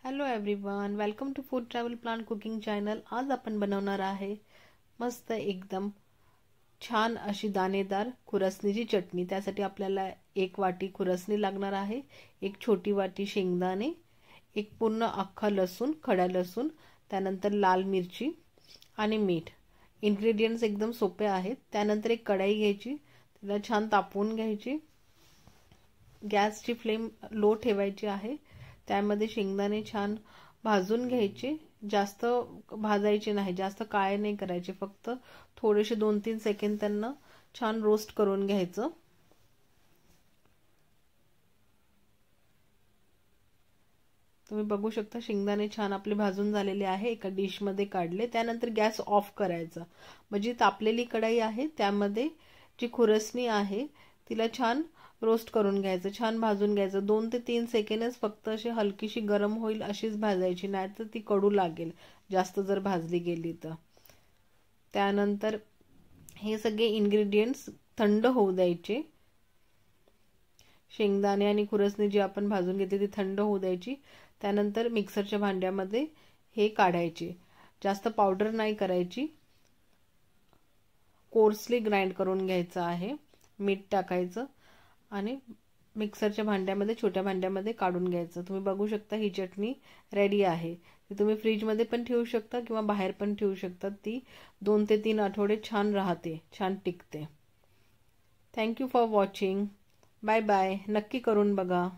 Hello everyone, welcome to food travel plan cooking channel. आज आपण बनवणार आहे मस्त एकदम छान अशी दाणेदार खुरसणीची चटणी। त्यासाठी आपल्याला 1 वाटी खुरसणी लागणार आहे, 1 छोटी वाटी शेंगदाणे, 1 पूर्ण अख्खा लसूण, खडा लसूण, त्यानंतर लाल मिरची आणि मीठ। इंग्रेडिएंट्स एकदम सोपे आहेत। त्यानंतर एक कढई घ्यायची, तिला छान तापवून घ्यायची। गॅसची फ्लेम लो ठेवायची आहे। त्यामध्ये शेंगदाणे छान भाजून घ्यायचे, जास्त भाजायचे नाही, जास्त काळे नाही करायचे, फक्त थोडेसे 2-3 सेकंद त्यांना छान रोस्ट करून घ्यायचं। तुम्ही बघू शकता शेंगदाणे छान आपले भाजून झालेले आहे, एका डिश मध्ये काढले। त्यानंतर गॅस ऑफ करायचा, म्हणजे तापलेली कढई आहे त्यामध्ये जी खुरसणी आहे तिला छान रोस्ट करून घ्यायचं, छान भाजून घ्यायचं। 2 ते 3 सेकंदच फक्त अशी हलकीशी गरम होईल अशीच भाजायची, नाहीतर ती कडू लागेल जास्त जर भाजली गेली तर। त्यानंतर हे सगळे इंग्रेडिएंट्स थंड होऊ द्यायचे। शेंगदाणे आणि खुरसणी जी आपण भाजून घेतली ती थंड होऊ द्यायची। त्यानंतर मिक्सरच्या भांड्यामध्ये हे काढायचे, जास्त पावडर नाही करायची, कोर्सली ग्राइंड करून घ्यायचं आहे। मीठ टाकायचं आणि मिक्सरच्या भांड्यामध्ये, छोट्या भांड्यामध्ये काढून घ्यायचं। तुम्ही बघू शकता ही चटणी रेडी आहे। ती तुम्ही फ्रीज मध्ये पण ठेवू शकता किंवा बाहेर पण ठेवू शकता। ती 2 ते 3 आठवडे छान राहते, छान टिकते। Thank you for watching. Bye bye. नक्की करून बघा।